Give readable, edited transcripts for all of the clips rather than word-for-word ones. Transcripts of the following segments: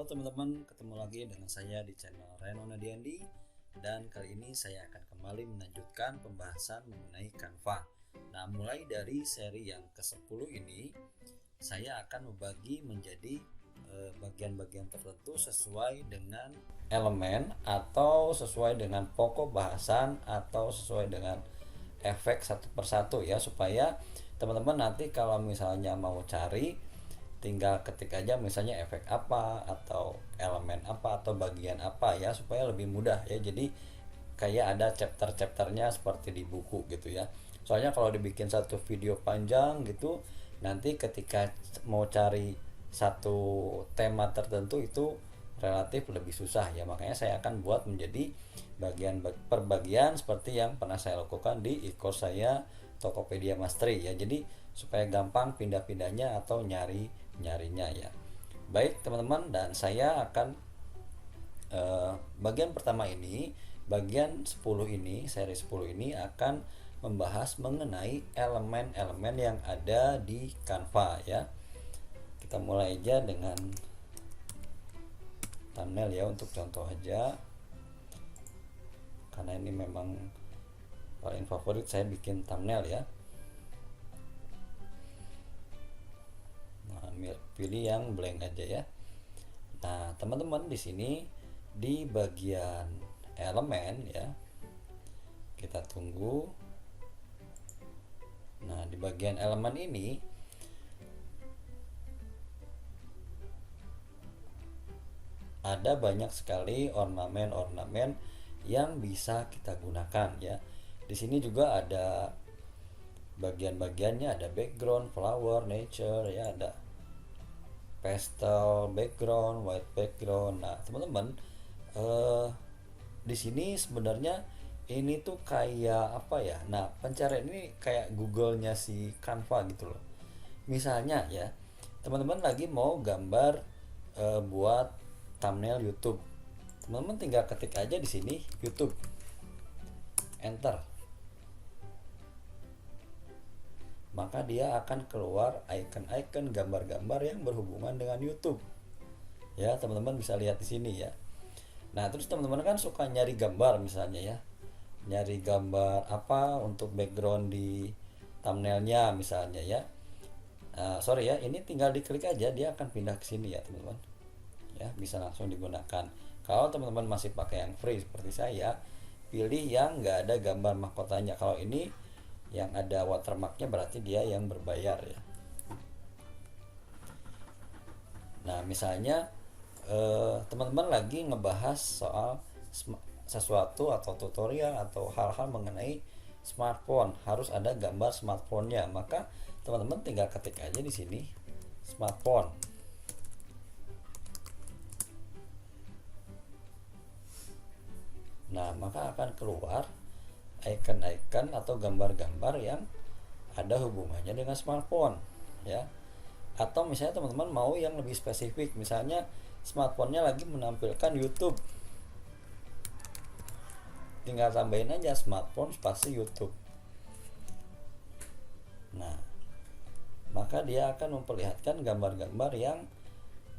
Halo teman-teman, ketemu lagi dengan saya di channel Reno Nadiandi. Dan kali ini saya akan kembali melanjutkan pembahasan mengenai Canva. Nah, mulai dari seri yang ke-10 ini, saya akan membagi menjadi bagian-bagian tertentu sesuai dengan elemen atau sesuai dengan pokok bahasan atau sesuai dengan efek satu persatu ya, supaya teman-teman nanti kalau misalnya mau cari tinggal ketik aja misalnya efek apa atau elemen apa atau bagian apa ya, supaya lebih mudah ya. Jadi kayak ada chapter-chapternya seperti di buku gitu ya. Soalnya kalau dibikin satu video panjang gitu, nanti ketika mau cari satu tema tertentu itu relatif lebih susah ya. Makanya saya akan buat menjadi bagian per bagian seperti yang pernah saya lakukan di e-course saya Tokopedia Mastery ya. Jadi supaya gampang pindah-pindahnya atau nyarinya ya. Baik teman-teman, dan saya akan bagian pertama ini, bagian 10 ini, seri 10 ini akan membahas mengenai elemen-elemen yang ada di Canva ya. Kita mulai aja dengan thumbnail ya, untuk contoh aja, karena ini memang paling favorit saya bikin thumbnail ya. Nah, pilih yang blank aja ya. Nah, teman-teman di sini di bagian elemen ya, kita tunggu. Nah, di bagian elemen ini ada banyak sekali ornamen-ornamen yang bisa kita gunakan ya. Di sini juga ada bagian-bagiannya, ada background, flower, nature ya, ada pastel background, white background. Nah, teman-teman, di sini sebenarnya ini tuh kayak apa ya? Nah, pencarian ini kayak Google-nya si Canva gitu loh. Misalnya ya, teman-teman lagi mau gambar buat thumbnail YouTube. Teman-teman tinggal ketik aja di sini YouTube. Enter. Maka dia akan keluar icon-icon gambar-gambar yang berhubungan dengan YouTube. Ya, teman-teman bisa lihat di sini ya. Nah, terus teman-teman kan suka nyari gambar misalnya ya. Nyari gambar apa untuk background di thumbnailnya misalnya ya. Sorry ya, ini tinggal diklik aja dia akan pindah ke sini ya, teman-teman. Ya, bisa langsung digunakan. Kalau teman-teman masih pakai yang free seperti saya, pilih yang nggak ada gambar mahkotanya. Kalau ini yang ada watermarknya berarti dia yang berbayar ya. Nah, misalnya teman-teman lagi ngebahas soal sesuatu atau tutorial atau hal-hal mengenai smartphone, harus ada gambar smartphone-nya, maka teman-teman tinggal ketik aja di sini smartphone. Nah, maka akan keluar icon-icon atau gambar-gambar yang ada hubungannya dengan smartphone ya. Atau misalnya teman-teman mau yang lebih spesifik, misalnya smartphone-nya lagi menampilkan YouTube, tinggal tambahin aja smartphone spasi YouTube. Nah, maka dia akan memperlihatkan gambar-gambar yang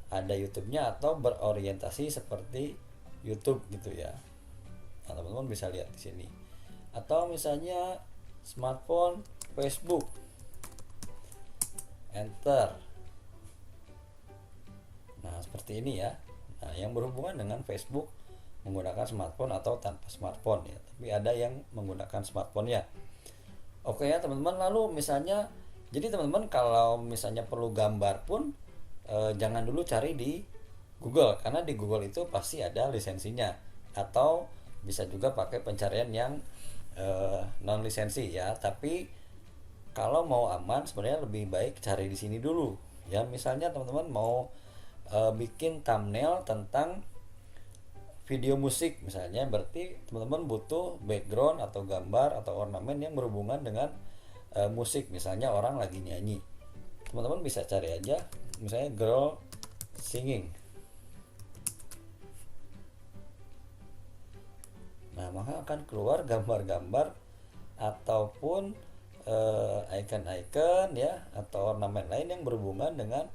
ada YouTube-nya atau berorientasi seperti YouTube gitu ya. Nah, teman-teman bisa lihat di sini. Atau misalnya smartphone Facebook, enter. Nah, seperti ini ya. Nah, yang berhubungan dengan Facebook menggunakan smartphone atau tanpa smartphone ya, tapi ada yang menggunakan smartphone ya. Oke ya teman-teman, lalu misalnya, jadi teman-teman kalau misalnya perlu gambar pun jangan dulu cari di Google, karena di Google itu pasti ada lisensinya, atau bisa juga pakai pencarian yang non lisensi ya. Tapi kalau mau aman sebenarnya lebih baik cari di sini dulu ya. Misalnya teman-teman mau bikin thumbnail tentang video musik misalnya, berarti teman-teman butuh background atau gambar atau ornamen yang berhubungan dengan musik, misalnya orang lagi nyanyi. Teman-teman bisa cari aja misalnya girl singing. Nah, maka akan keluar gambar-gambar ataupun icon-icon ya, atau ornamen lain yang berhubungan dengan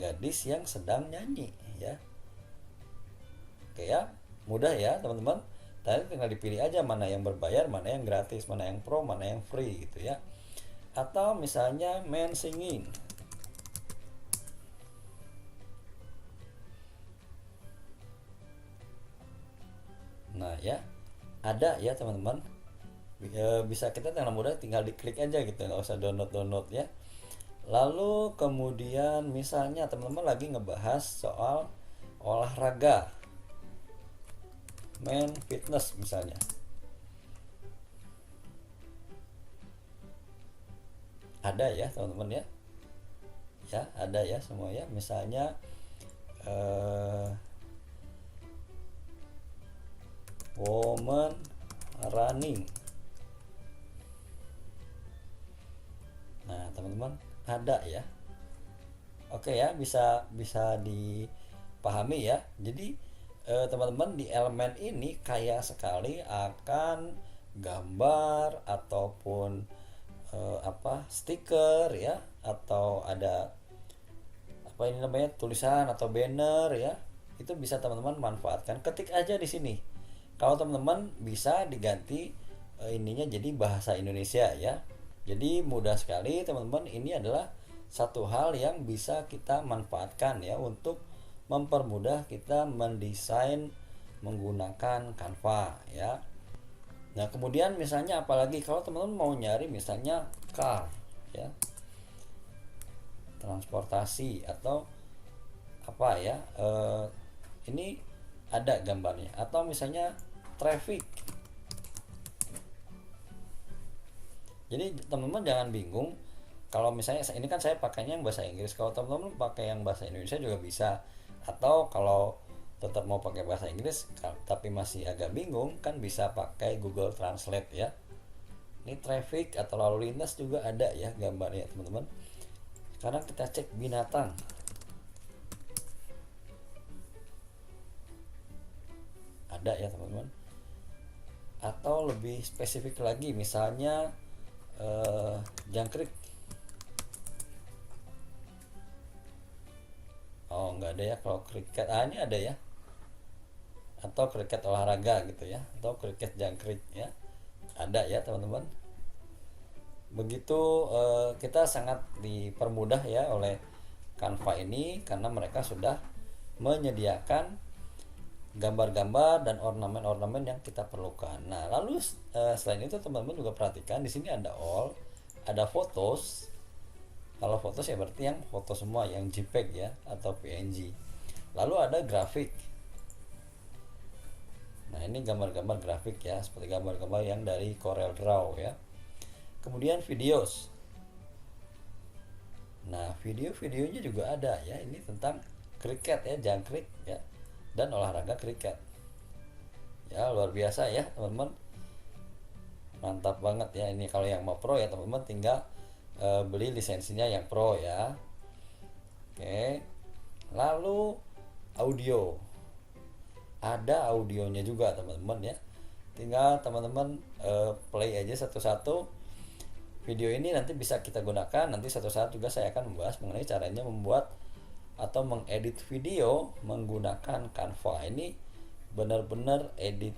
gadis yang sedang nyanyi ya. Oke ya, mudah ya teman-teman. Tadi tinggal dipilih aja mana yang berbayar, mana yang gratis, mana yang pro, mana yang free gitu ya. Atau misalnya man singing. Nah ya, ada ya teman-teman. Bisa kita dengan mudah tinggal diklik aja gitu, nggak usah download ya. Lalu kemudian misalnya teman-teman lagi ngebahas soal olahraga, main fitness misalnya. Ada ya teman-teman ya. Ya, ada ya semua ya. Misalnya eh, woman running. Nah, teman-teman ada ya. Oke ya, bisa bisa dipahami ya. Jadi teman-teman di elemen ini kaya sekali akan gambar ataupun stiker ya, atau ada apa ini namanya tulisan atau banner ya. Itu bisa teman-teman manfaatkan. Ketik aja di sini. Kalau teman-teman bisa diganti ininya jadi bahasa Indonesia ya. Jadi mudah sekali teman-teman, ini adalah satu hal yang bisa kita manfaatkan ya untuk mempermudah kita mendesain menggunakan Canva ya. Nah, kemudian misalnya apalagi kalau teman-teman mau nyari misalnya car ya, transportasi atau apa ya, ini ada gambarnya. Atau misalnya traffic. Jadi teman-teman jangan bingung. Kalau misalnya ini kan saya pakainya yang bahasa Inggris, kalau teman-teman pakai yang bahasa Indonesia juga bisa. Atau kalau tetap mau pakai bahasa Inggris tapi masih agak bingung, kan bisa pakai Google Translate ya. Ini traffic atau lalu lintas juga ada ya gambarnya teman-teman. Sekarang kita cek binatang. Ada ya teman-teman. Atau lebih spesifik lagi misalnya jangkrik. Oh, nggak ada ya kalau kriket. Ini ada ya. Atau kriket olahraga gitu ya, atau kriket jangkrik ya. Ada ya teman-teman. Begitu kita sangat dipermudah ya oleh Canva ini karena mereka sudah menyediakan gambar-gambar dan ornamen-ornamen yang kita perlukan. Nah, lalu selain itu teman-teman juga perhatikan di sini ada all, ada fotos. Kalau fotos ya berarti yang foto semua, yang JPEG ya atau PNG. Lalu ada grafik. Nah, ini gambar-gambar grafik ya, seperti gambar-gambar yang dari Corel Draw ya. Kemudian videos. Nah, video-videonya juga ada ya. Ini tentang kriket ya, jangkrik ya, dan olahraga kriket. Ya, luar biasa ya, teman-teman. Mantap banget ya. Ini kalau yang mau pro ya, teman-teman tinggal beli lisensinya yang pro ya. Oke. Lalu audio. Ada audionya juga, teman-teman ya. Tinggal teman-teman play aja satu-satu. Video ini nanti bisa kita gunakan. Nanti satu saat juga saya akan membahas mengenai caranya membuat atau mengedit video menggunakan Canva. Ini benar-benar edit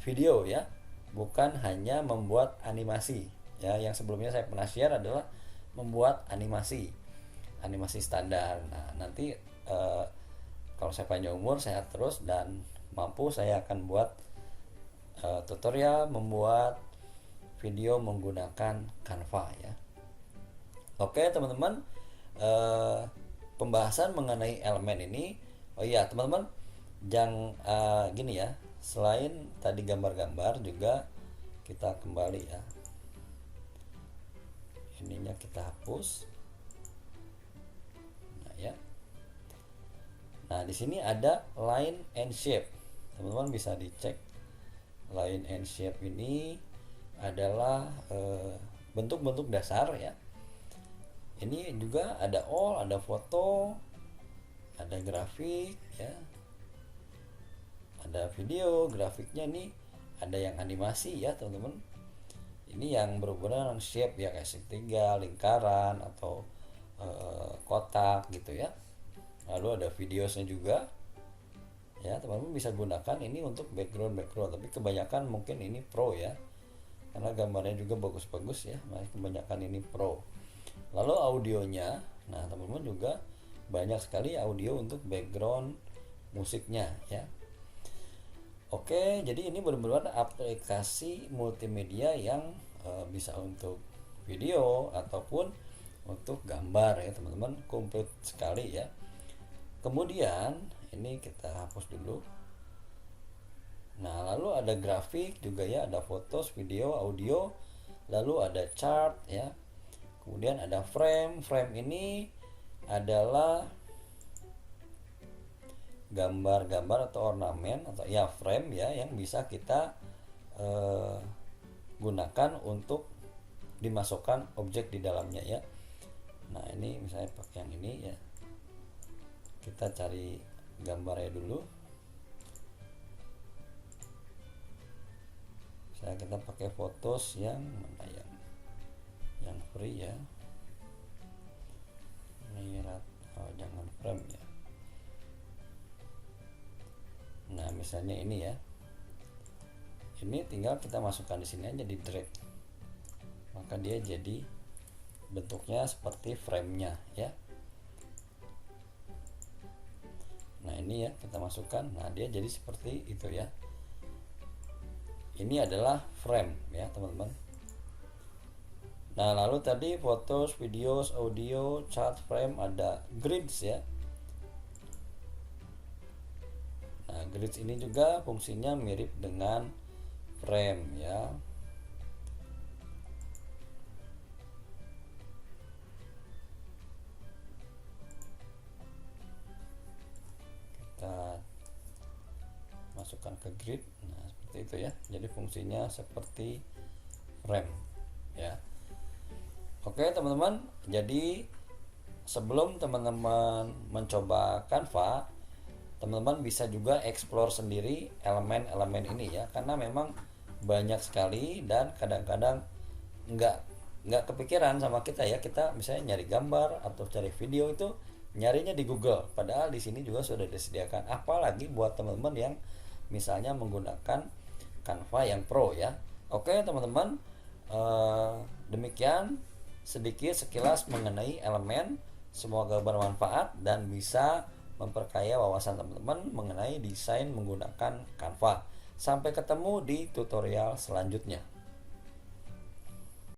video ya, bukan hanya membuat animasi ya. Yang sebelumnya saya pernah share adalah membuat animasi standar. Nah, nanti kalau saya panjang umur, sehat terus dan mampu, saya akan buat tutorial membuat video menggunakan Canva ya. Oke teman-teman, pembahasan mengenai elemen ini. Oh iya teman-teman, jangan gini ya, selain tadi gambar-gambar juga kita kembali ya, ininya kita hapus. Nah ya, nah di sini ada line and shape. Teman-teman bisa dicek. Line and shape ini adalah bentuk-bentuk dasar ya. Ini juga ada all, ada foto, ada grafik ya, ada video. Grafiknya nih ada yang animasi ya teman-teman. Ini yang berhubungan dengan shape ya, kayak segitiga, lingkaran atau kotak gitu ya. Lalu ada videosnya juga. ya. Teman-teman bisa gunakan ini untuk background, tapi kebanyakan mungkin ini pro ya, karena gambarnya juga bagus-bagus ya. Nah, kebanyakan ini pro. Lalu audionya, nah teman-teman juga banyak sekali audio untuk background musiknya ya. Oke, jadi ini benar-benar aplikasi multimedia yang bisa untuk video ataupun untuk gambar ya teman-teman, komplit sekali ya. Kemudian ini kita hapus dulu. Nah, lalu ada grafik juga ya, ada foto, video, audio, lalu ada chart ya. Kemudian ada frame. Frame ini adalah gambar-gambar atau ornamen atau ya frame ya, yang bisa kita gunakan untuk dimasukkan objek di dalamnya ya. Nah, ini misalnya pakai yang ini ya. Kita cari gambarnya dulu. Misalnya kita pakai fotos yang mana yang free ya. Ini jangan frame ya. Nah, misalnya ini ya. Ini tinggal kita masukkan di sini aja, di drag. Maka dia jadi bentuknya seperti frame-nya ya. Nah, ini ya kita masukkan. Nah, dia jadi seperti itu ya. Ini adalah frame ya, teman-teman. Nah, lalu tadi fotos, videos, audio, chart, frame, ada grids ya. Nah, grids ini juga fungsinya mirip dengan frame ya. Kita masukkan ke grid. Nah, seperti itu ya. Jadi fungsinya seperti frame ya. Oke, teman-teman. Jadi sebelum teman-teman mencoba Canva, teman-teman bisa juga explore sendiri elemen-elemen ini ya, karena memang banyak sekali dan kadang-kadang nggak kepikiran sama kita ya. Kita misalnya nyari gambar atau cari video itu nyarinya di Google, padahal di sini juga sudah disediakan. Apalagi buat teman-teman yang misalnya menggunakan Canva yang pro ya. Oke, teman-teman, demikian sedikit sekilas mengenai elemen. Semoga bermanfaat dan bisa memperkaya wawasan teman-teman mengenai desain menggunakan Canva. Sampai ketemu di tutorial selanjutnya.